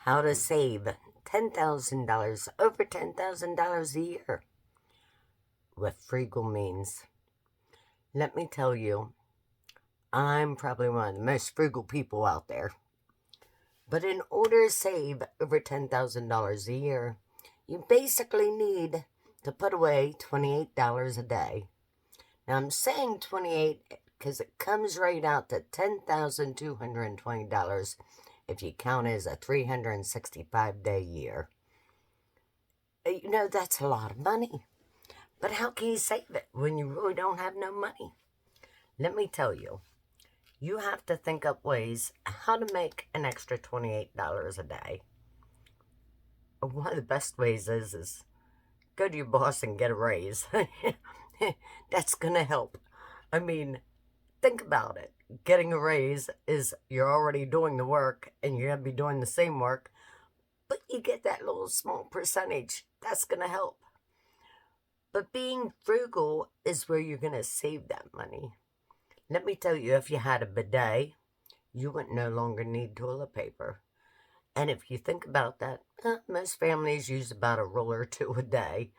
How to save $10,000, over $10,000 a year with frugal means. Let me tell you, I'm probably one of the most frugal people out there. But in order to save over $10,000 a year, you basically need to put away $28 a day. Now I'm saying 28 because it comes right out to $10,220 if you count it as a 365-day year. That's a lot of money. But how can you save it when you really don't have no money? Let me tell you, you have to think up ways how to make an extra $28 a day. One of the best ways is go to your boss and get a raise. That's going to help. I mean, think about it. Getting a raise is you're already doing the work and you're going to be doing the same work, but you get that little small percentage. That's going to help. But being frugal is where you're going to save that money. Let me tell you, if you had a bidet, you would no longer need toilet paper. And if you think about that, most families use about a roll or two a day.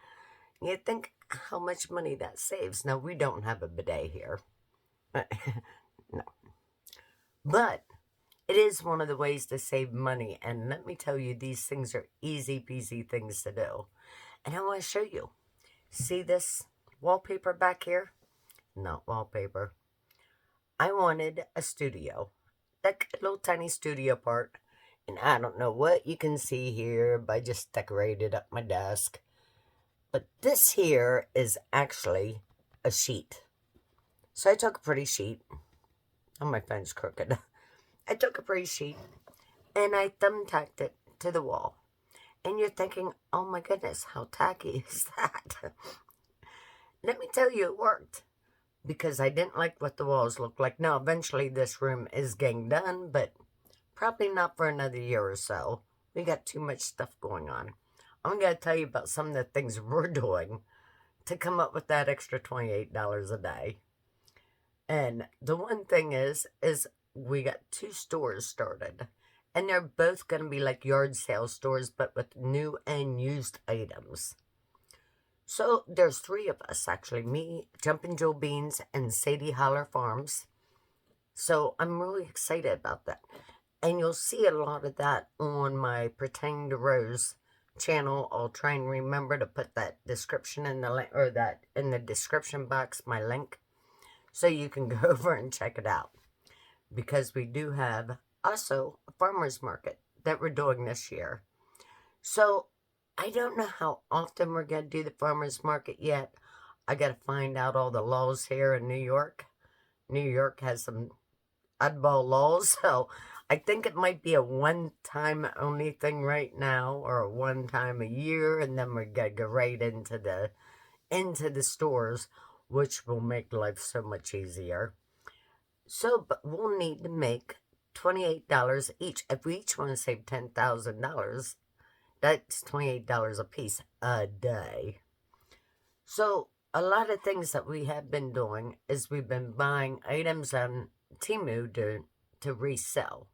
You think how much money that saves. Now, we don't have a bidet here. No. But it is one of the ways to save money. And let me tell you, these things are easy peasy things to do. And I want to show you. See this wallpaper back here? Not wallpaper. I wanted a studio. Like a little tiny studio part. And I don't know what you can see here, but I just decorated up my desk. But this here is actually a sheet. So I took a pretty sheet. Oh, my phone's crooked. I took a pretty sheet and I thumbtacked it to the wall. And you're thinking, oh my goodness, how tacky is that? Let me tell you, it worked. Because I didn't like what the walls looked like. Now, eventually this room is getting done, but probably not for another year or so. We got too much stuff going on. I'm going to tell you about some of the things we're doing to come up with that extra $28 a day. And the one thing is we got 2 stores started. And they're both going to be like yard sale stores, but with new and used items. So there's 3 of us, actually. Me, Jumpin' Joe Beans, and Sadie Holler Farms. So I'm really excited about that. And you'll see a lot of that on my Pretend to Rose channel. I'll try and remember to put that description in the link, or that in the description box, my link, so you can go over and check it out. Because we do have also a farmer's market that we're doing this year. So I don't know how often we're going to do the farmer's market yet. I got to find out all the laws here in New York. New York has some oddball laws, so I think it might be a one-time only thing right now, or a one-time a year, and then we're going to go right into the stores, which will make life so much easier. So, but we'll need to make $28 each. If we each want to save $10,000, that's $28 a piece a day. So, a lot of things that we have been doing is we've been buying items on Temu to resell.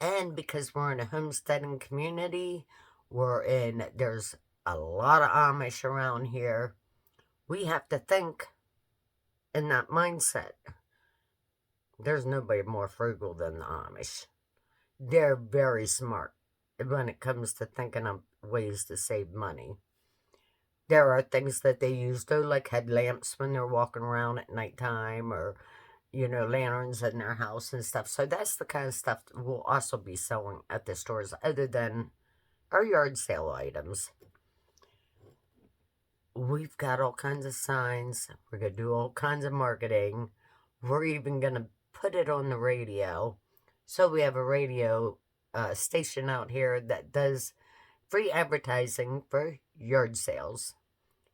And because we're in a homesteading community, there's a lot of Amish around here, we have to think in that mindset. There's nobody more frugal than the Amish. They're very smart when it comes to thinking of ways to save money. There are things that they use, though, like headlamps when they're walking around at nighttime, or, lanterns in their house and stuff. So that's the kind of stuff we'll also be selling at the stores, other than our yard sale items. We've got all kinds of signs. We're going to do all kinds of marketing. We're even going to put it on the radio. So we have a radio station out here that does free advertising for yard sales.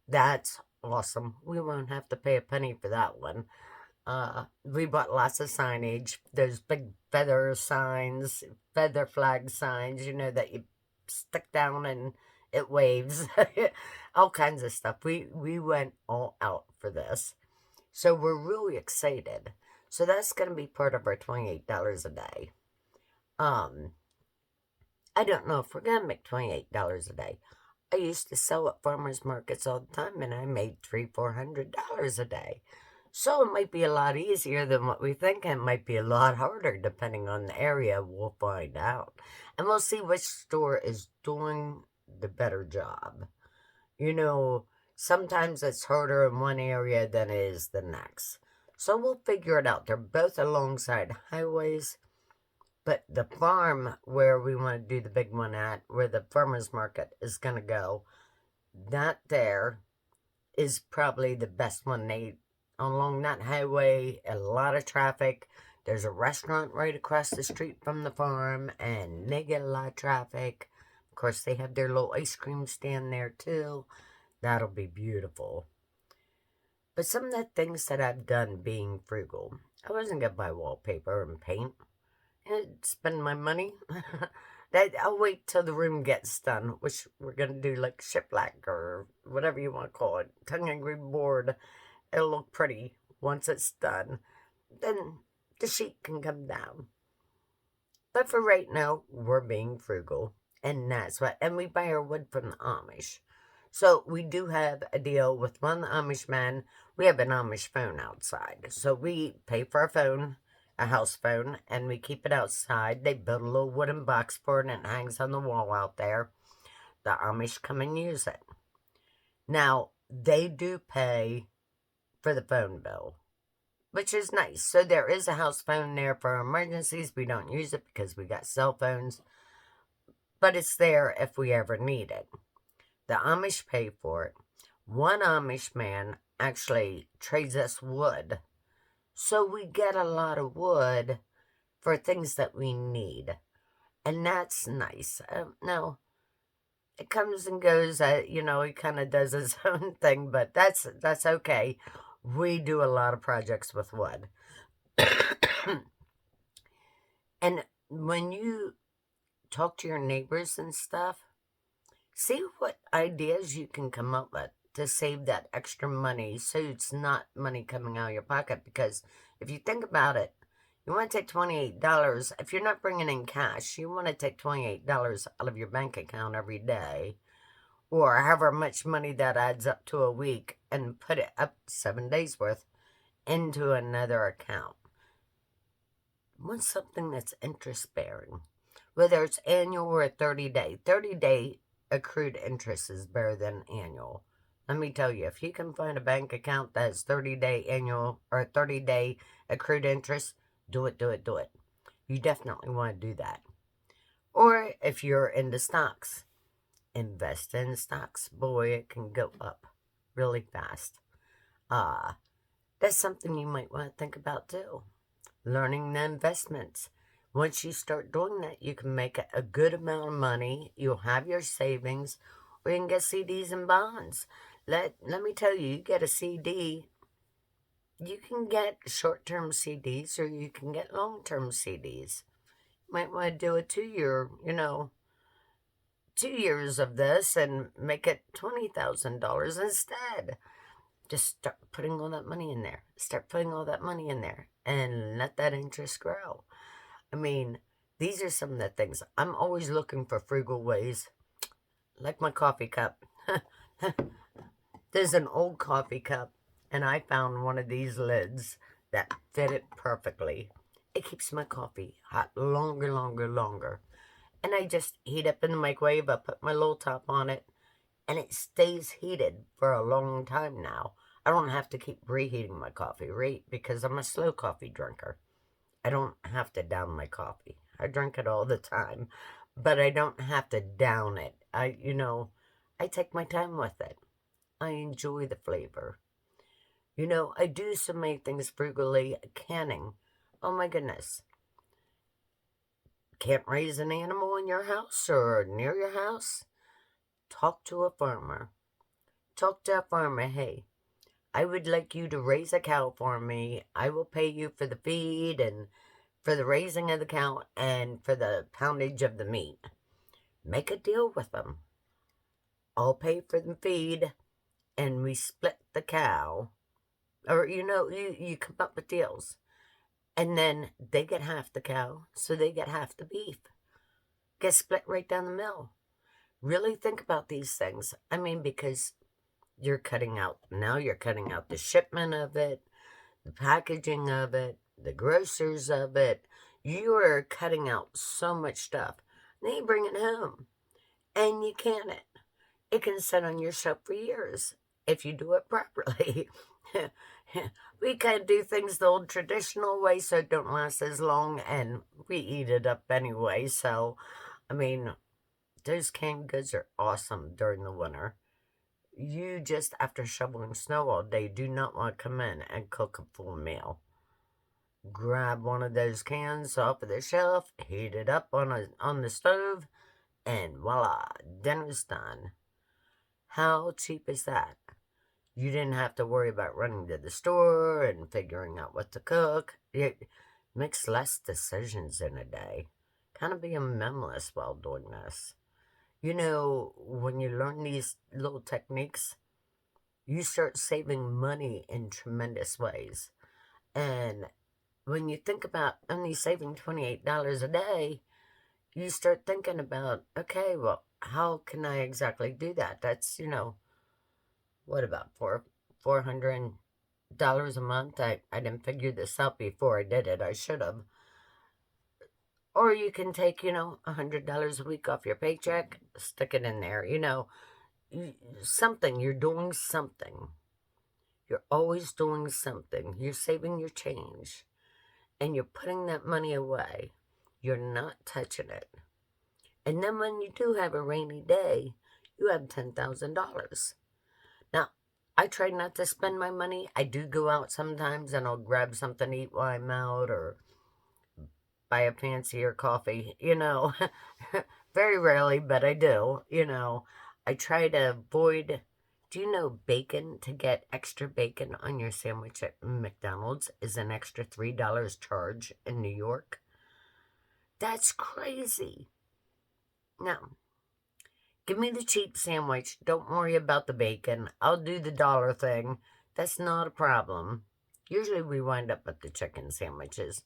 That's awesome. We won't have to pay a penny for that one. We bought lots of signage. There's big feather signs, feather flag signs, that you stick down and it waves. All kinds of stuff. We went all out for this. So we're really excited. So that's going to be part of our $28 a day. I don't know if we're going to make $28 a day. I used to sell at farmers markets all the time, and I made $300-400 a day. So it might be a lot easier than what we think, and it might be a lot harder depending on the area. We'll find out. And we'll see which store is doing the better job. You know, sometimes it's harder in one area than it is the next. So we'll figure it out. They're both alongside highways, but the farm where we want to do the big one at, where the farmer's market is going to go, that there is probably the best one. They, along that highway, a lot of traffic. There's a restaurant right across the street from the farm, and they get a lot of traffic. Of course, they have their little ice cream stand there, too. That'll be beautiful. But some of the things that I've done being frugal, I wasn't going to buy wallpaper and paint and spend my money. I'll wait till the room gets done, which we're going to do like shiplap or whatever you want to call it. Tongue and green board. It'll look pretty once it's done. Then the sheet can come down. But for right now, we're being frugal. And that's what, and we buy our wood from the Amish. So we do have a deal with one Amish man. We have an Amish phone outside. So we pay for a phone, a house phone, and we keep it outside. They build a little wooden box for it, and it hangs on the wall out there. The Amish come and use it. Now, they do pay for the phone bill, which is nice. So there is a house phone there for emergencies. We don't use it because we got cell phones, but it's there if we ever need it. The Amish pay for it. One Amish man actually trades us wood. So we get a lot of wood for things that we need. And that's nice. Now, it comes and goes. He kind of does his own thing, but that's okay. We do a lot of projects with wood. And when you talk to your neighbors and stuff, see what ideas you can come up with to save that extra money so it's not money coming out of your pocket. Because if you think about it, you want to take $28. If you're not bringing in cash, you want to take $28 out of your bank account every day, or however much money that adds up to a week, and put it up 7 days worth into another account. Want something that's interest bearing, whether it's annual or 30-day. 30-day accrued interest is better than annual. Let me tell you, if you can find a bank account that has 30-day annual or 30-day accrued interest, do it. You definitely want to do that. Or if you're into stocks, invest in stocks. Boy, it can go up really fast. That's something you might want to think about too. Learning the investments. Once you start doing that, you can make a good amount of money. You'll have your savings, or you can get CDs and bonds. Let me tell you, you get a CD, you can get short-term CDs, or you can get long-term CDs. You might want to do a 2-year, 2 years of this and make it $20,000 instead. Just start putting all that money in there. And let that interest grow. I mean, these are some of the things. I'm always looking for frugal ways. Like my coffee cup. There's an old coffee cup, and I found one of these lids that fit it perfectly. It keeps my coffee hot longer. And I just heat up in the microwave. I put my little top on it, and it stays heated for a long time now. I don't have to keep reheating my coffee, right? Because I'm a slow coffee drinker. I don't have to down my coffee. I drink it all the time, but I don't have to down it. I take my time with it. I enjoy the flavor. I do so many things frugally. Canning. Oh my goodness. Can't raise an animal in your house or near your house? Talk to a farmer. Hey, I would like you to raise a cow for me. I will pay you for the feed and for the raising of the cow and for the poundage of the meat. Make a deal with them. I'll pay for the feed, and we split the cow. Or, you come up with deals. And then they get half the cow, so they get half the beef. gets split right down the middle. Really think about these things. I mean, because you're cutting out the shipment of it, the packaging of it, the grocers of it. You are cutting out so much stuff. Then you bring it home and you can it. It can sit on your shelf for years if you do it properly. We can't do things the old traditional way, so it don't last as long, and we eat it up anyway. So, I mean, those canned goods are awesome during the winter. You just, after shoveling snow all day, do not want to come in and cook a full meal. Grab one of those cans off of the shelf, heat it up on the stove, and voila, dinner's done. How cheap is that? You didn't have to worry about running to the store and figuring out what to cook. It makes less decisions in a day. Kind of being minimalist while doing this. You know, when you learn these little techniques, you start saving money in tremendous ways. And when you think about only saving $28 a day, you start thinking about, okay, well, how can I exactly do that? That's, what about $400 a month? I didn't figure this out before I did it. I should have. Or you can take, $100 a week off your paycheck, stick it in there, something. You're doing something. You're always doing something. You're saving your change. And you're putting that money away. You're not touching it. And then when you do have a rainy day, you have $10,000. Now, I try not to spend my money. I do go out sometimes and I'll grab something to eat while I'm out or buy a fancier coffee, Very rarely, but I do, I try to avoid. Do you know bacon? To get extra bacon on your sandwich at McDonald's is an extra $3 charge in New York. That's crazy. Now, give me the cheap sandwich. Don't worry about the bacon. I'll do the dollar thing. That's not a problem. Usually we wind up with the chicken sandwiches.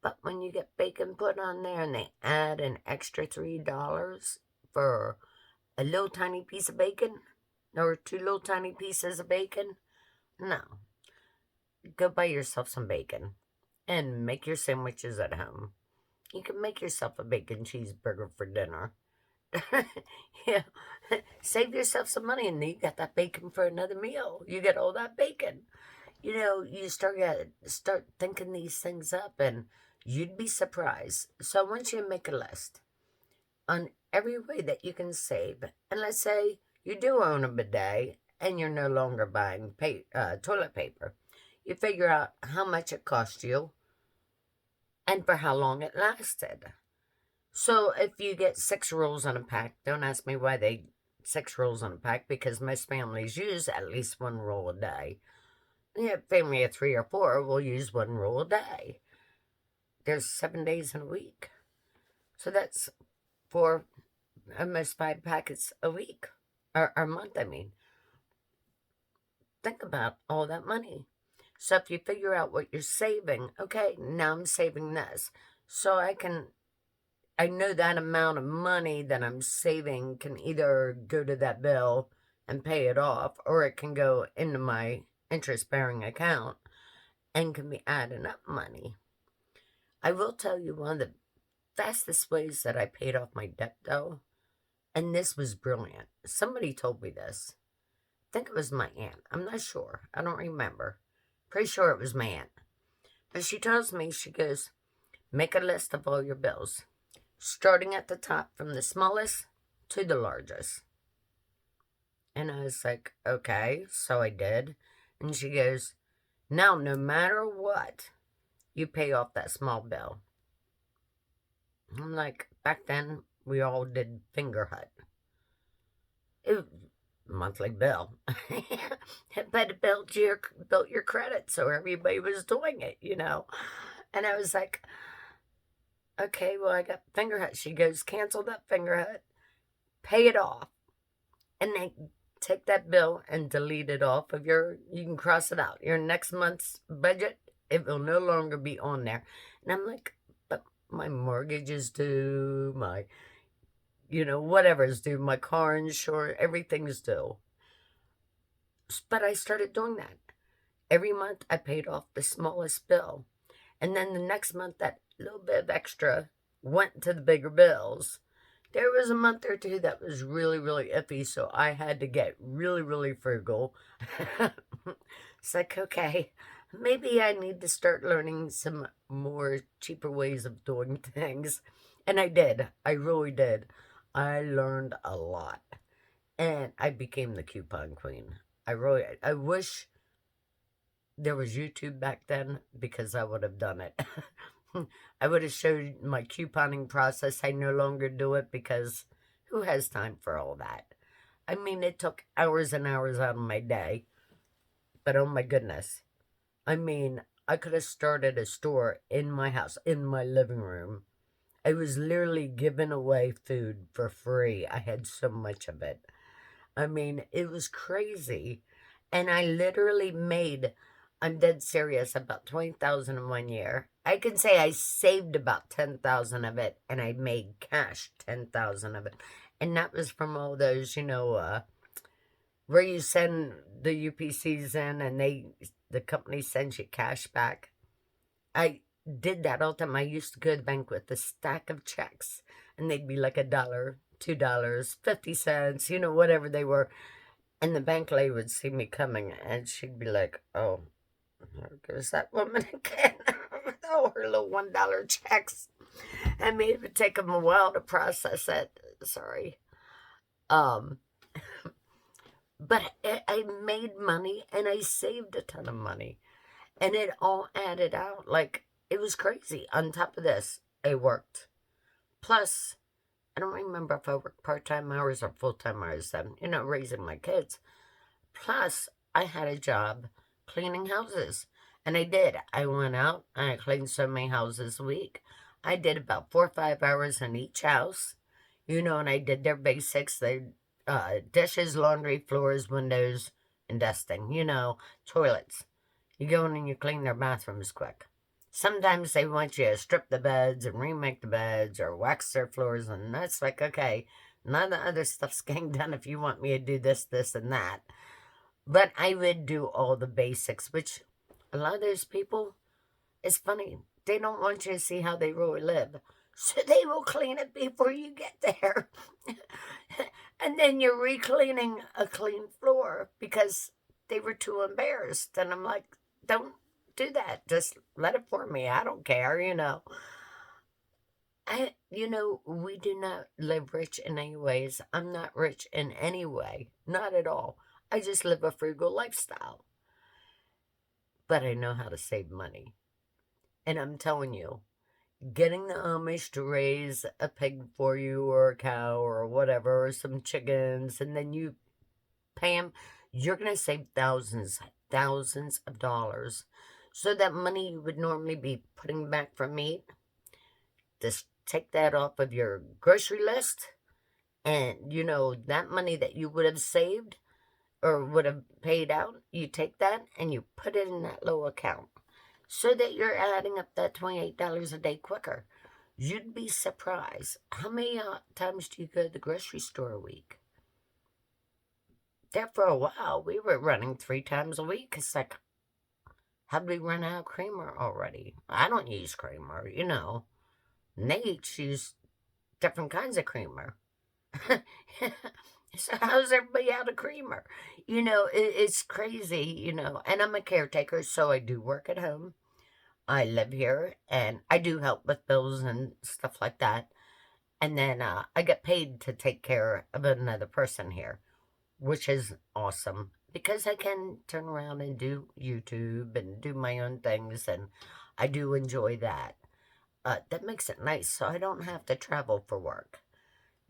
But when you get bacon put on there and they add an extra $3 for a little tiny piece of bacon or two little tiny pieces of bacon, no. Go buy yourself some bacon and make your sandwiches at home. You can make yourself a bacon cheeseburger for dinner. Yeah, save yourself some money and then you got that bacon for another meal. You get all that bacon. You start thinking these things up and you'd be surprised. So I want you to make a list on every way that you can save. And let's say you do own a bidet and you're no longer buying toilet paper. You figure out how much it cost you and for how long it lasted. So if you get 6 rolls on a pack, don't ask me why 6 rolls on a pack, because most families use at least 1 roll a day. Yeah, family of 3 or 4 will use 1 roll a day. There's 7 days in a week. So that's 4, almost 5 packets a week. Or a month, I mean. Think about all that money. So if you figure out what you're saving, okay, now I'm saving this. So I know that amount of money that I'm saving can either go to that bill and pay it off, or it can go into my interest-bearing account and can be adding up money. I will tell you one of the fastest ways that I paid off my debt, though, and this was brilliant. Somebody told me this. I think it was my aunt. I'm not sure. I don't remember. Pretty sure it was my aunt. But she tells me, she goes, make a list of all your bills, starting at the top from the smallest to the largest. And I was like, okay, so I did. And she goes, now, no matter what, you pay off that small bill. I'm like, back then, we all did finger hut. It was a monthly bill. But it built your credit, so everybody was doing it, And I was like, okay, well, I got finger hut. She goes, cancel that finger hut, pay it off, and then take that bill and delete it off of you can cross it out. Your next month's budget, it will no longer be on there. And I'm like, but My mortgage is due, my, whatever is due, my car insurance, everything's due. But I started doing that. Every month I paid off the smallest bill. And then the next month, that little bit of extra went to the bigger bills. There was a month or two that was really, really iffy, so I had to get really, really frugal. It's like, okay, maybe I need to start learning some more cheaper ways of doing things. And I did. I really did. I learned a lot. And I became the coupon queen. I wish there was YouTube back then because I would have done it. I would have showed my couponing process. I no longer do it because who has time for all that? I mean, it took hours and hours out of my day, but oh my goodness. I mean, I could have started a store in my house, in my living room. I was literally giving away food for free. I had so much of it. I mean, it was crazy. And I literally made, I'm dead serious, about 20,000 in 1 year. I can say I saved about 10,000 of it and I made cash 10,000 of it. And that was from all those, where you send the UPCs in and the company sends you cash back. I did that all the time. I used to go to the bank with a stack of checks and they'd be like $1, $2, 50 cents, whatever they were. And the bank lady would see me coming and she'd be like, oh, there goes that woman again with all her little $1 checks. I mean, it would take them a while to process it. Sorry. Um, but I made money and I saved a ton of money. And it all added out. Like, it was crazy. On top of this, I worked. Plus, I don't remember if I worked part-time hours or full-time hours then, raising my kids. Plus, I had a job cleaning houses. And I did. I went out and I cleaned so many houses a week. I did about 4 or 5 hours in each house, and I did their basics. Dishes, laundry, floors, windows, and dusting, toilets. You go in and you clean their bathrooms quick. Sometimes they want you to strip the beds and remake the beds or wax their floors, and that's like, okay, none of the other stuff's getting done if you want me to do this, this, and that. But I would do all the basics, which a lot of those people, it's funny, they don't want you to see how they really live. So they will clean it before you get there. And then you're re-cleaning a clean floor because they were too embarrassed. And I'm like, don't do that. Just let it for me. I don't care. We do not live rich in any ways. I'm not rich in any way. Not at all. I just live a frugal lifestyle. But I know how to save money. And I'm telling you, getting the Amish to raise a pig for you or a cow or whatever, or some chickens, and then you pay them, you're going to save thousands of dollars. So that money you would normally be putting back for meat, just take that off of your grocery list. And, that money that you would have saved or would have paid out, you take that and you put it in that little account so that you're adding up that $28 a day quicker. You'd be surprised. How many times do you go to the grocery store a week? There for a while, we were running 3 times a week. It's like, how'd we run out of creamer already? I don't use creamer, Nate use different kinds of creamer. So how's everybody out of creamer? It's crazy, and I'm a caretaker, so I do work at home. I live here, and I do help with bills and stuff like that. And then I get paid to take care of another person here, which is awesome because I can turn around and do YouTube and do my own things, and I do enjoy that. That makes it nice, so I don't have to travel for work.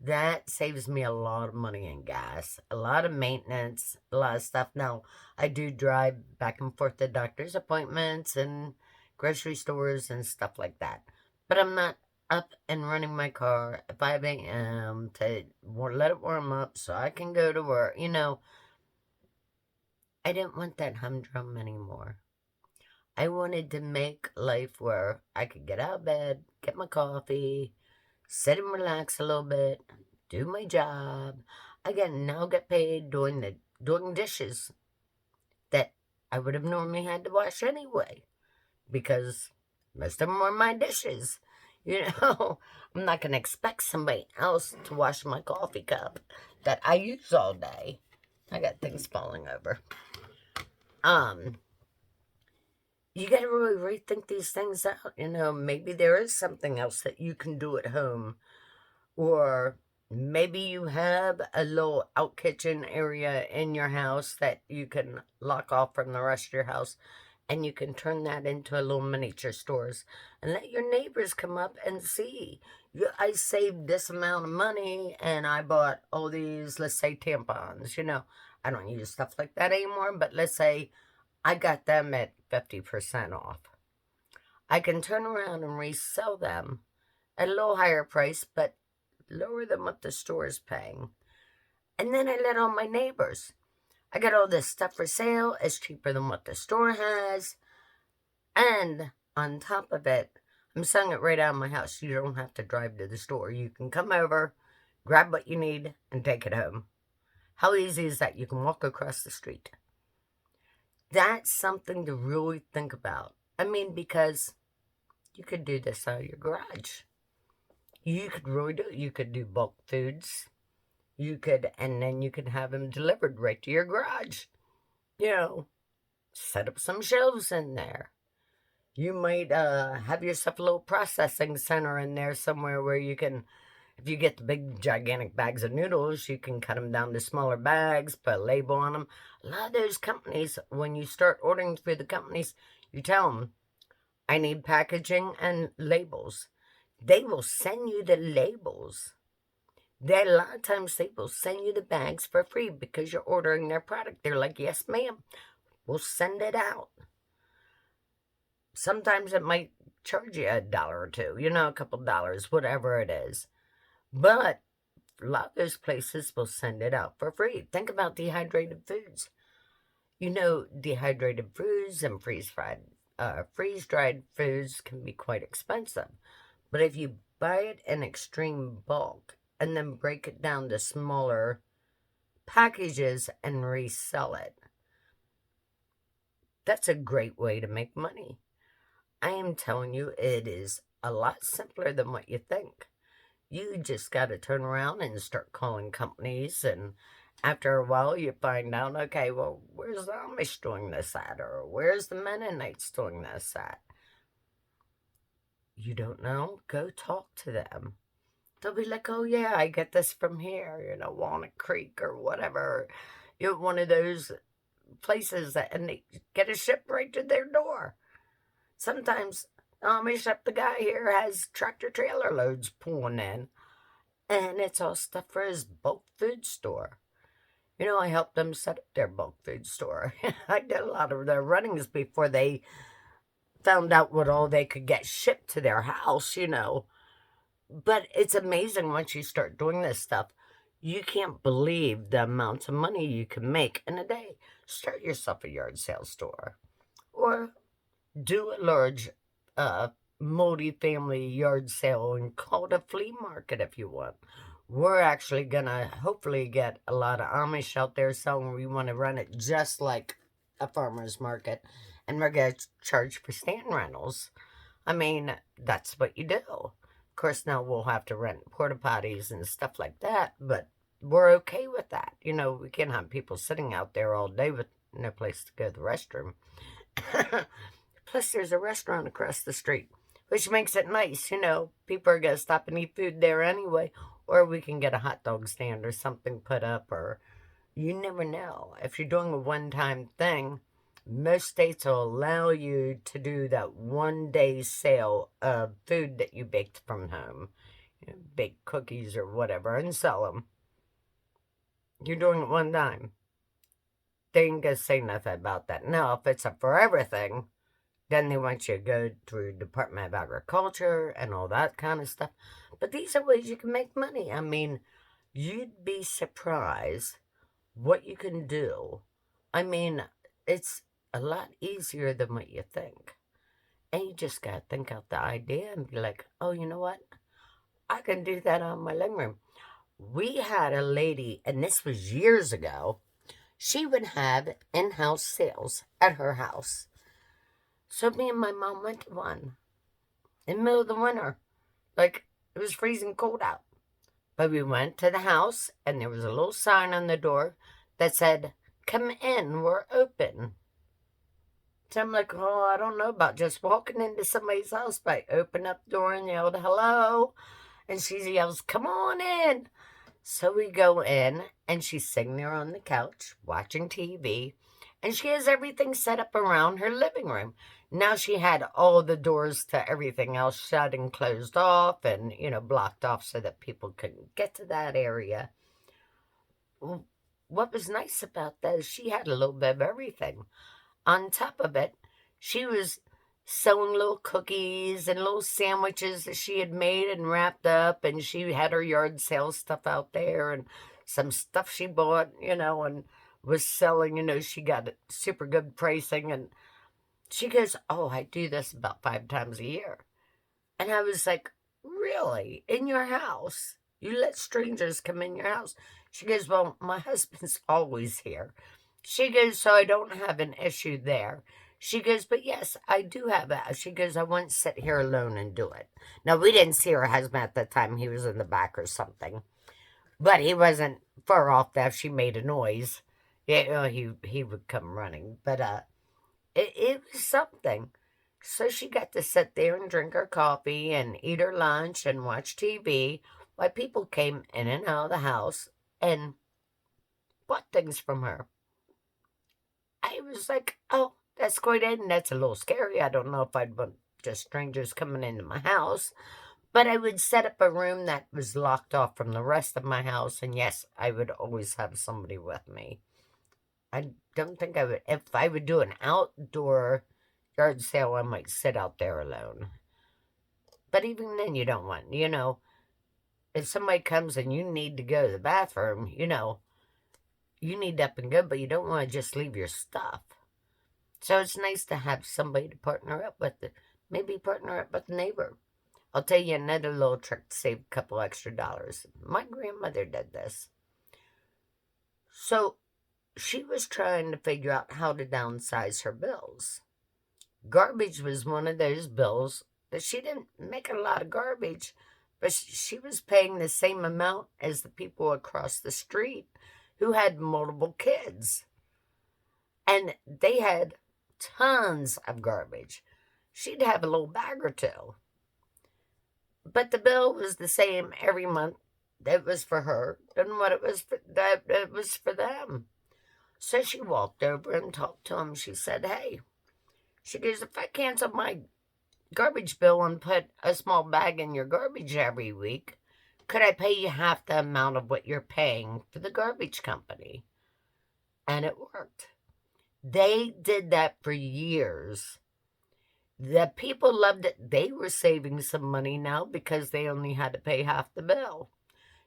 That saves me a lot of money in gas, a lot of maintenance, a lot of stuff. Now, I do drive back and forth to doctor's appointments and grocery stores and stuff like that. But I'm not up and running my car at 5 a.m. to let it warm up so I can go to work. I didn't want that humdrum anymore. I wanted to make life where I could get out of bed, get my coffee, sit and relax a little bit, do my job. Again, now get paid doing dishes that I would have normally had to wash anyway, because most of them are my dishes. You know, I'm not going to expect somebody else to wash my coffee cup that I use all day. I got things falling over. Um, you got to really rethink these things out. You know, maybe there is something else that you can do at home, or maybe you have a little out kitchen area in your house that you can lock off from the rest of your house, and you can turn that into a little miniature stores and let your neighbors come up and see. I saved this amount of money and I bought all these, let's say, tampons. You know, I don't use stuff like that anymore, but let's say I got them at 50% off. I can turn around and resell them at a little higher price, but lower than what the store is paying. And then I let all my neighbors. I got all this stuff for sale. It's cheaper than what the store has. And on top of it, I'm selling it right out of my house. You don't have to drive to the store. You can come over, grab what you need, and take it home. How easy is that? You can walk across the street. That's something to really think about. I mean, because you could do this out of your garage. You could really do it. You could do bulk foods. And then you could have them delivered right to your garage. You know, set up some shelves in there. You might have yourself a little processing center in there somewhere where you can, if you get the big gigantic bags of noodles, you can cut them down to smaller bags, put a label on them. A lot of those companies, when you start ordering through the companies, you tell them, I need packaging and labels. They will send you the labels. A lot of times they will send you the bags for free because you're ordering their product. They're like, yes, ma'am, we'll send it out. Sometimes it might charge you $1 or two, you know, a couple dollars, whatever it is. But a lot of those places will send it out for free. Think about dehydrated foods. You know, dehydrated foods and freeze-dried foods can be quite expensive. But if you buy it in extreme bulk and then break it down to smaller packages and resell it, that's a great way to make money. I am telling you, it is a lot simpler than what you think. You just got to turn around and start calling companies, and after a while you find out, okay, well, where's the Amish doing this at, or where's the Mennonites doing this at? You don't know? Go talk to them. They'll be like, oh yeah, I get this from here, you know, Walnut Creek or whatever. You know, one of those places and they get it shipped right to their door. Sometimes except the guy here has tractor trailer loads pulling in, and it's all stuff for his bulk food store. You know, I helped them set up their bulk food store. I did a lot of their runnings before they found out what all they could get shipped to their house, you know. But it's amazing once you start doing this stuff. You can't believe the amounts of money you can make in a day. Start yourself a yard sale store. Or do a large multi-family yard sale and call it a flea market if you want. We're actually gonna hopefully get a lot of Amish out there selling. We want to run it just like a farmer's market, and we're gonna charge for stand rentals. I mean, that's what you do. Of course, now we'll have to rent porta potties and stuff like that, but we're okay with that. You know, we can't have people sitting out there all day with no place to go to the restroom. Plus, there's a restaurant across the street, which makes it nice, you know. People are going to stop and eat food there anyway. Or we can get a hot dog stand or something put up, or you never know. If you're doing a one-time thing, most states will allow you to do that one-day sale of food that you baked from home. You know, bake cookies or whatever and sell them. You're doing it one time. They ain't going to say nothing about that. Now, if it's a forever thing, then they want you to go through Department of Agriculture and all that kind of stuff. But these are ways you can make money. I mean, you'd be surprised what you can do. I mean, it's a lot easier than what you think. And you just got to think out the idea and be like, oh, you know what? I can do that on my living room. We had a lady, and this was years ago, she would have in house sales at her house. So me and my mom went to one in the middle of the winter. Like, it was freezing cold out. But we went to the house, and there was a little sign on the door that said, come in, we're open. So I'm like, oh, I don't know about just walking into somebody's house, but I opened up the door and yelled, hello. And she yells, come on in. So we go in, and she's sitting there on the couch watching TV, and she has everything set up around her living room. Now she had all the doors to everything else shut and closed off and, blocked off so that people couldn't get to that area. What was nice about that is she had a little bit of everything. On top of it, she was selling little cookies and little sandwiches that she had made and wrapped up, and she had her yard sale stuff out there and some stuff she bought, and was selling. She got super good pricing, and she goes, oh, I do this about 5 times a year. And I was like, really? In your house? You let strangers come in your house? She goes, well, my husband's always here. She goes, so I don't have an issue there. She goes, but yes, I do have that. She goes, I won't sit here alone and do it. Now, we didn't see her husband at the time. He was in the back or something. But he wasn't far off that if she made a noise. Yeah, he would come running. But it was something. So she got to sit there and drink her coffee and eat her lunch and watch TV while people came in and out of the house and bought things from her. I was like, oh, that's quite it, and that's a little scary. I don't know if I'd want just strangers coming into my house. But I would set up a room that was locked off from the rest of my house, and yes, I would always have somebody with me. I don't think I would, if I would do an outdoor yard sale, I might sit out there alone. But even then, you don't want, if somebody comes and you need to go to the bathroom, you need up and go, but you don't want to just leave your stuff. So it's nice to have somebody to partner up with, maybe partner up with a neighbor. I'll tell you another little trick to save a couple extra dollars. My grandmother did this. So she was trying to figure out how to downsize her bills. Garbage was one of those bills that she didn't make a lot of garbage, but she was paying the same amount as the people across the street who had multiple kids. And they had tons of garbage. She'd have a little bag or two. But the bill was the same every month. It was for her and what it was for them. So she walked over and talked to him. She said, hey, she goes, if I cancel my garbage bill and put a small bag in your garbage every week, could I pay you half the amount of what you're paying for the garbage company? And it worked. They did that for years. The people loved it. They were saving some money now because they only had to pay half the bill.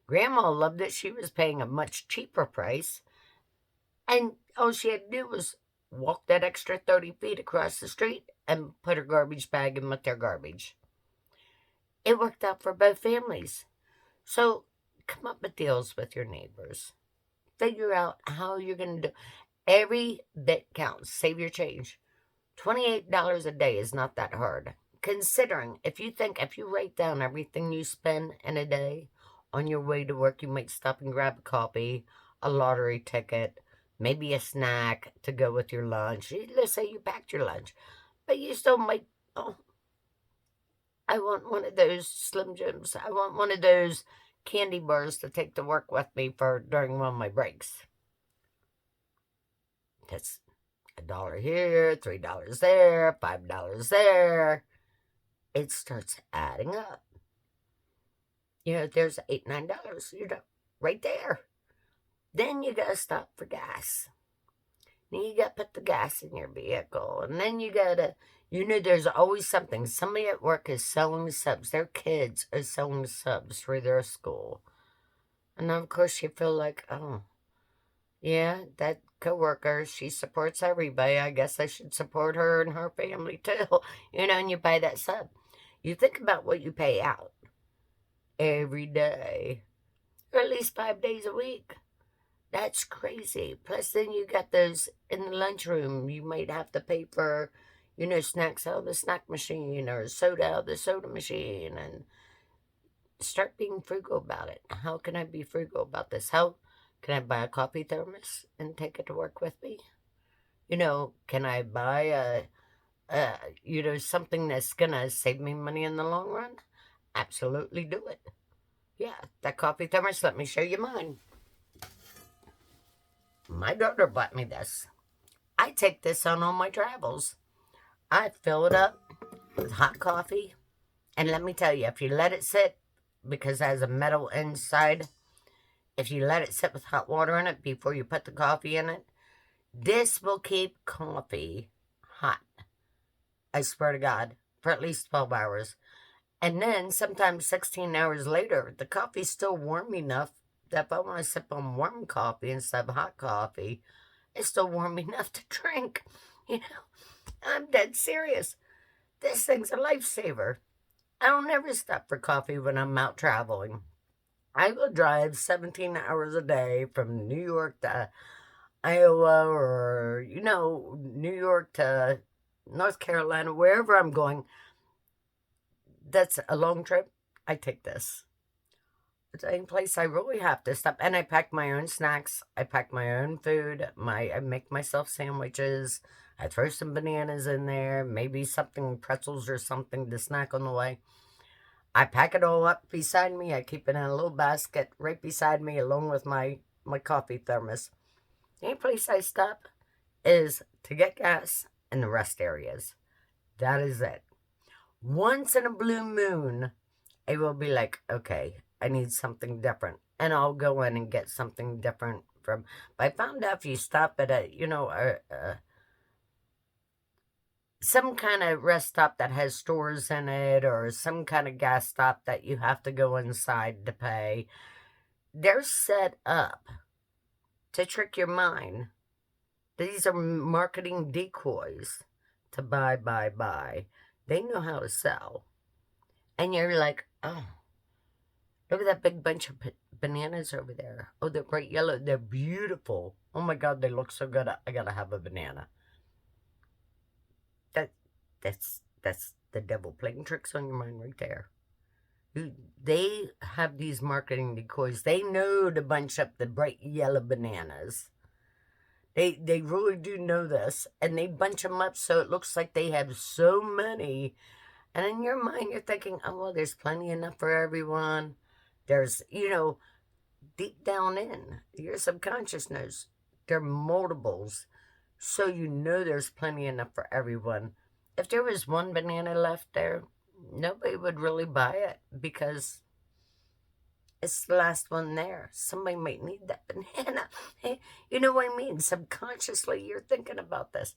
Grandma loved it. She was paying a much cheaper price. And all she had to do was walk that extra 30 feet across the street and put her garbage bag in with their garbage. It worked out for both families. So come up with deals with your neighbors. Figure out how you're going to do. Every bit counts. Save your change. $28 a day is not that hard. Considering, if you write down everything you spend in a day, on your way to work, you might stop and grab a coffee, a lottery ticket, maybe a snack to go with your lunch. Let's say you packed your lunch, but you still might, oh, I want one of those Slim Jims. I want one of those candy bars to take to work with me during one of my breaks. That's $1 here, $3 there, $5 there. It starts adding up. There's $8, $9, right there. Then you gotta stop for gas. Then you gotta put the gas in your vehicle. And then you gotta, there's always something. Somebody at work is selling subs. Their kids are selling subs for their school. And of course you feel like, oh, yeah, that coworker. She supports everybody. I guess I should support her and her family too. And you buy that sub. You think about what you pay out every day, or at least 5 days a week. That's crazy. Plus, then you got those in the lunchroom. You might have to pay for, snacks out of the snack machine or soda out of the soda machine, and start being frugal about it. How can I be frugal about this? How can I buy a coffee thermos and take it to work with me? Can I buy something that's gonna save me money in the long run? Absolutely do it. Yeah, that coffee thermos, let me show you mine. My daughter bought me this. I take this on all my travels. I fill it up with hot coffee, and let me tell you, if you let it sit, because it has a metal inside, if you let it sit with hot water in it before you put the coffee in it, this will keep coffee hot. I swear to God, for at least 12 hours. And then sometimes 16 hours later, the coffee's still warm enough that if I want to sip on warm coffee instead of hot coffee, it's still warm enough to drink. I'm dead serious. This thing's a lifesaver. I don't ever stop for coffee when I'm out traveling. I will drive 17 hours a day from New York to Iowa, or, New York to North Carolina, wherever I'm going. That's a long trip. I take this. It's any place I really have to stop. And I pack my own snacks. I pack my own food. I make myself sandwiches. I throw some bananas in there. Maybe something, pretzels or something to snack on the way. I pack it all up beside me. I keep it in a little basket right beside me along with my coffee thermos. Any place I stop is to get gas in the rest areas. That is it. Once in a blue moon, I will be like, okay, I need something different. And I'll go in and get something different from. But I found out if you stop at some kind of rest stop that has stores in it, or some kind of gas stop that you have to go inside to pay, they're set up to trick your mind. These are marketing decoys to buy. They know how to sell. And you're like, oh, look at that big bunch of bananas over there. Oh, they're bright yellow. They're beautiful. Oh my God, they look so good. I gotta have a banana. That's the devil playing tricks on your mind right there. They have these marketing decoys. They know to bunch up the bright yellow bananas. They really do know this, and they bunch them up so it looks like they have so many. And in your mind, you're thinking, oh, well, there's plenty enough for everyone. There's, deep down in your subconscious knows there are multiples, so there's plenty enough for everyone. If there was one banana left there, nobody would really buy it because it's the last one there. Somebody might need that banana. Hey, you know what I mean? Subconsciously, you're thinking about this.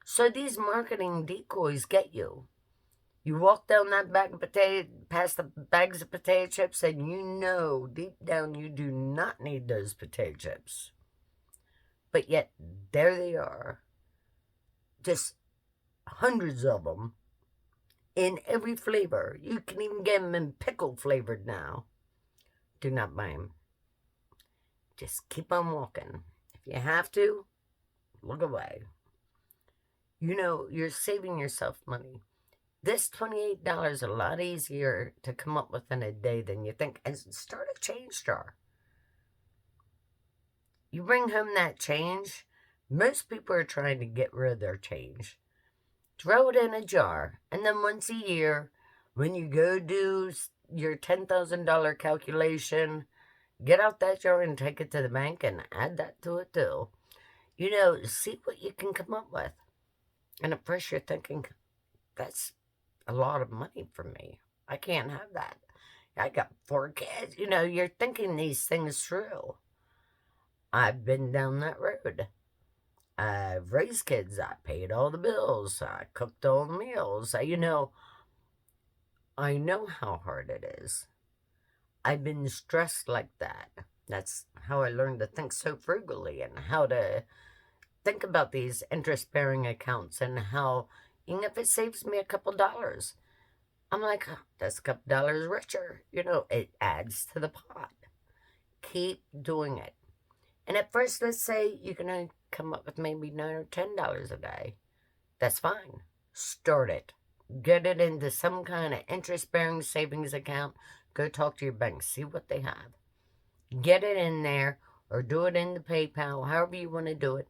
So these marketing decoys get you. You walk down that bag of past the bags of potato chips, and deep down you do not need those potato chips. But yet, there they are. Just hundreds of them in every flavor. You can even get them in pickle flavored now. Do not buy them. Just keep on walking. If you have to, look away. You're saving yourself money. This $28 is a lot easier to come up with in a day than you think. And start a change jar. You bring home that change. Most people are trying to get rid of their change. Throw it in a jar. And then once a year, when you go do your $10,000 calculation, get out that jar and take it to the bank and add that to it too. See what you can come up with. And at first you're thinking, that's a lot of money for me. I can't have that. I got 4 kids. You're thinking these things through. I've been down that road. I've raised kids. I paid all the bills. I cooked all the meals. I know how hard it is. I've been stressed like that. That's how I learned to think so frugally and how to think about these interest-bearing accounts and how, even if it saves me a couple dollars, I'm like, oh, that's a couple dollars richer. It adds to the pot. Keep doing it. And at first, let's say you're going to come up with maybe $9 or $10 a day. That's fine. Start it. Get it into some kind of interest-bearing savings account. Go talk to your bank. See what they have. Get it in there, or do it in the PayPal, however you want to do it.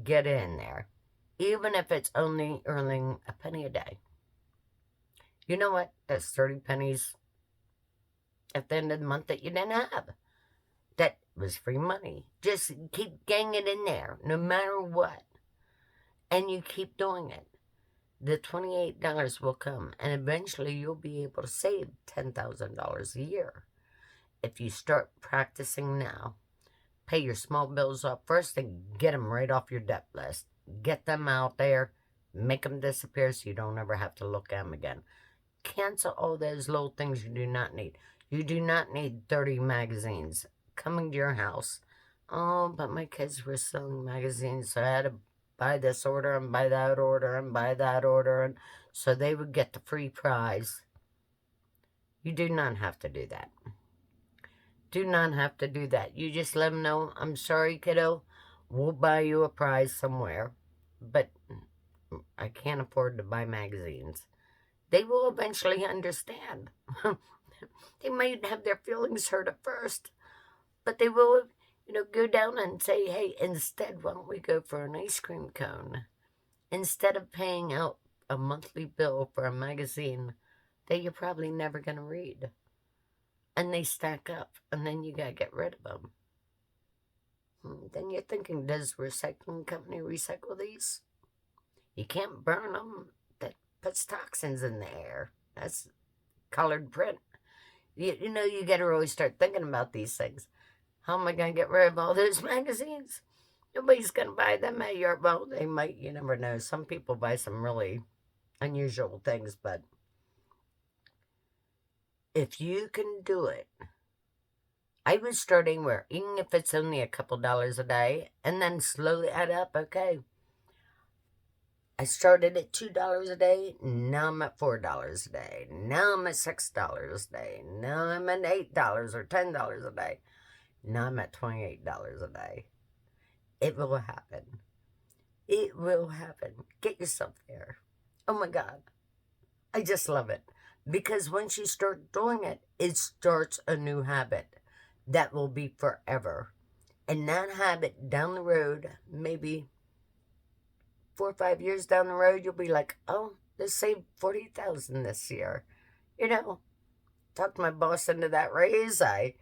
Get it in there. Even if it's only earning a penny a day. You know what? That's 30 pennies at the end of the month that you didn't have. That was free money. Just keep getting it in there, no matter what. And you keep doing it. The $28 will come, and eventually you'll be able to save $10,000 a year. If you start practicing now, pay your small bills off first and get them right off your debt list. Get them out there, make them disappear so you don't ever have to look at them again. Cancel all those little things you do not need. You do not need 30 magazines coming to your house. Oh, but my kids were selling magazines, so I had to buy this order and buy that order and buy that order, and so they would get the free prize. You do not have to do that. Do not have to do that. You just let them know, I'm sorry, kiddo, we'll buy you a prize somewhere, but I can't afford to buy magazines. They will eventually understand. They might have their feelings hurt at first, but they will, go down and say, hey, instead, why don't we go for an ice cream cone? Instead of paying out a monthly bill for a magazine that you're probably never going to read. And they stack up, and then you got to get rid of them. Then you're thinking, does recycling company recycle these? You can't burn them. That puts toxins in the air. That's colored print. You got to really start thinking about these things. How am I going to get rid of all those magazines? Nobody's going to buy them at your... Well, they might. You never know. Some people buy some really unusual things, but if you can do it, I was starting where, even if it's only a couple dollars a day, and then slowly add up, okay. I started at $2 a day, now I'm at $4 a day, now I'm at $6 a day, now I'm at $8 or $10 a day, now I'm at $28 a day. It will happen. It will happen. Get yourself there. Oh my God. I just love it. Because once you start doing it, it starts a new habit that will be forever. And that habit down the road, maybe 4 or 5 years down the road, you'll be like, oh, they saved $40,000 this year. Talked my boss into that raise. I've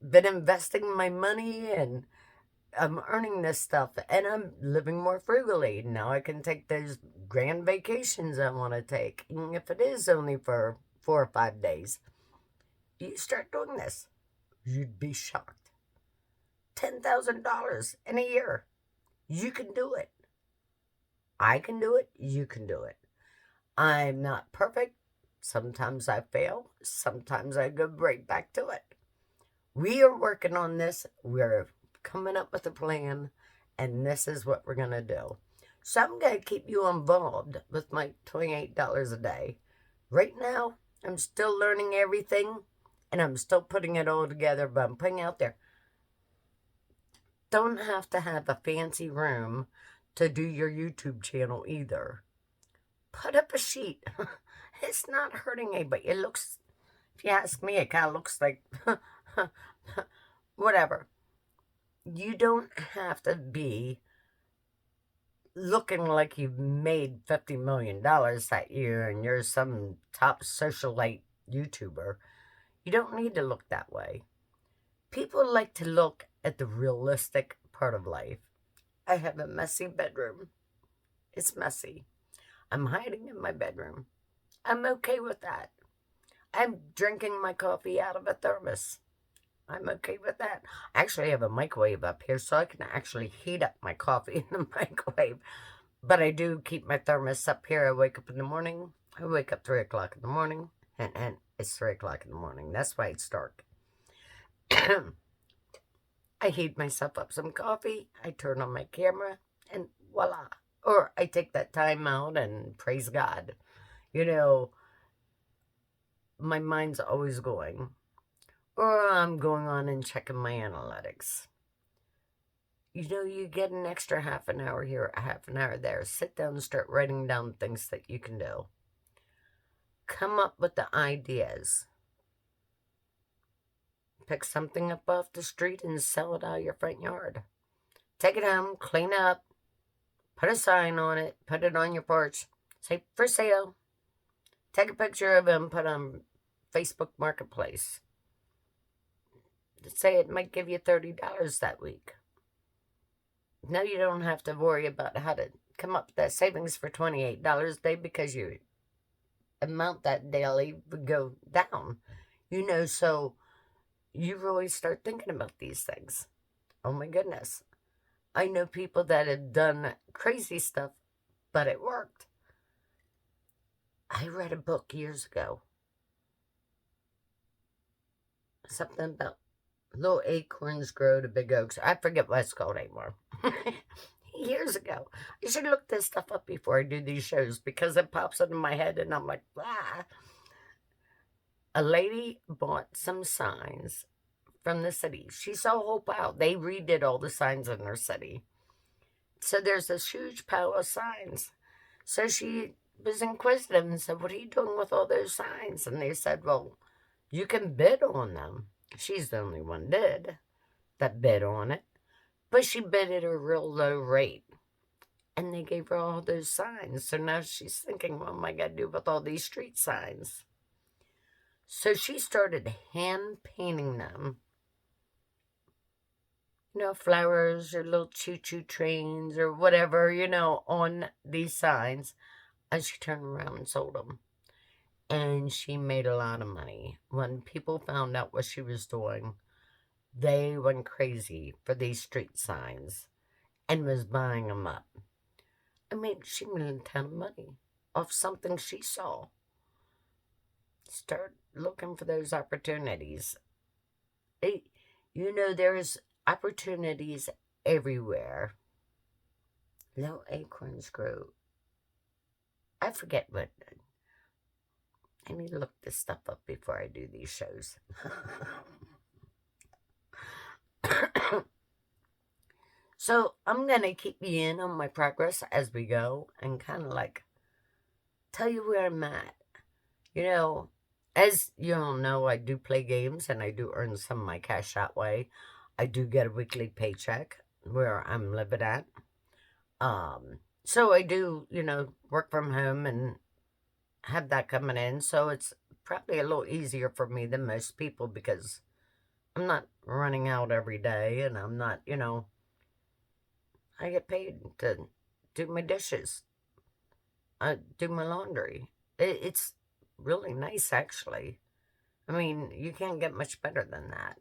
been investing my money, and I'm earning this stuff, and I'm living more frugally. Now I can take those grand vacations I want to take, even if it is only for 4 or 5 days. You start doing this, you'd be shocked. $10,000 in a year. You can do it. I can do it. You can do it. I'm not perfect. Sometimes I fail. Sometimes I go right back to it. We are working on this. We're coming up with a plan, and this is what we're going to do. So I'm going to keep you involved with my $28 a day. Right now, I'm still learning everything, and I'm still putting it all together, but I'm putting it out there. Don't have to have a fancy room to do your YouTube channel either. Put up a sheet. It's not hurting anybody. It looks, if you ask me, it kind of looks like whatever. You don't have to be looking like you've made $50 million that year and you're some top socialite YouTuber. You don't need to look that way. People like to look at the realistic part of life. I have a messy bedroom. It's messy. I'm hiding in my bedroom. I'm okay with that. I'm drinking my coffee out of a thermos. I'm okay with that. I actually have a microwave up here, so I can actually heat up my coffee in the microwave. But I do keep my thermos up here. I wake up in the morning. I wake up 3 o'clock in the morning. And it's 3 o'clock in the morning. That's why it's dark. I heat myself up some coffee. I turn on my camera. and voila. Or I take that time out and praise God. You know, my mind's always going. Or I'm going on and checking my analytics. You get an extra half an hour here, a half an hour there. Sit down and start writing down things that you can do. Come up with the ideas. Pick something up off the street and sell it out of your front yard. Take it home, clean up, put a sign on it, put it on your porch, say for sale. Take a picture of it and put on Facebook Marketplace. Say it might give you $30 that week. Now you don't have to worry about how to come up with that savings for $28 a day because your amount that daily would go down. So you really start thinking about these things. Oh my goodness. I know people that have done crazy stuff, but it worked. I read a book years ago. Something about little acorns grow to big oaks. I forget what it's called anymore. Years ago. I should look this stuff up before I do these shows because it pops into my head and I'm like, ah. A lady bought some signs from the city. She saw a whole pile. They redid all the signs in their city. So there's this huge pile of signs. So she was inquisitive and said, what are you doing with all those signs? And they said, well, you can bid on them. She's the only one that bid on it. But she bid at a real low rate. And they gave her all those signs. So now she's thinking, what am I going to do with all these street signs? So she started hand painting them. Flowers or little choo-choo trains or whatever, on these signs. And she turned around and sold them. And she made a lot of money. When people found out what she was doing, they went crazy for these street signs and was buying them up. She made a ton of money off something she saw. Start looking for those opportunities. There's opportunities everywhere. Little acorns grow. I forget what. I need to look this stuff up before I do these shows. So I'm going to keep you in on my progress as we go and kind of tell you where I'm at. As you all know, I do play games and I do earn some of my cash that way. I do get a weekly paycheck where I'm living at. So I do, work from home and have that coming in. So it's probably a little easier for me than most people because I'm not running out every day and I'm not, I get paid to do my dishes, do my laundry. It's really nice, actually. You can't get much better than that.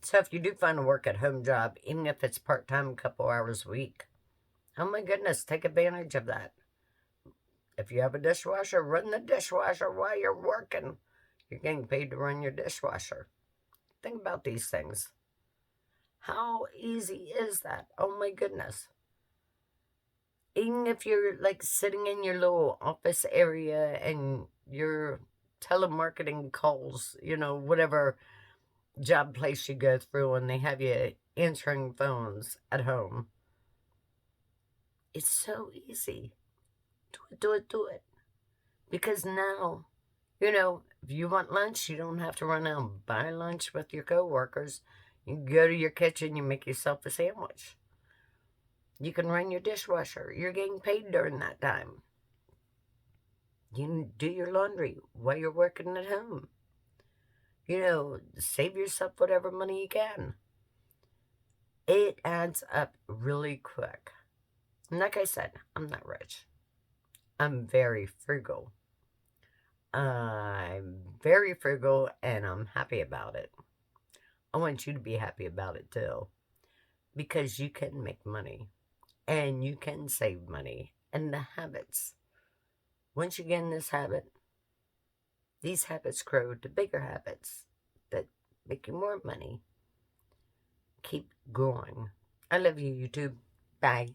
So if you do find a work at home job, even if it's part-time, a couple hours a week, oh my goodness, take advantage of that. If you have a dishwasher, run the dishwasher while you're working. You're getting paid to run your dishwasher. Think about these things. How easy is that? Oh my goodness. Even if you're sitting in your little office area and your telemarketing calls, whatever job place you go through and they have you answering phones at home. It's so easy. Do it. Because now, if you want lunch, you don't have to run out and buy lunch with your coworkers. You can go to your kitchen, you make yourself a sandwich. You can run your dishwasher. You're getting paid during that time. You can do your laundry while you're working at home. Save yourself whatever money you can. It adds up really quick. And like I said, I'm not rich. I'm very frugal. I'm very frugal and I'm happy about it. I want you to be happy about it too. Because you can make money. And you can save money. And the habits. Once you get in this habit, these habits grow to bigger habits that make you more money. Keep going. I love you, YouTube. Bye.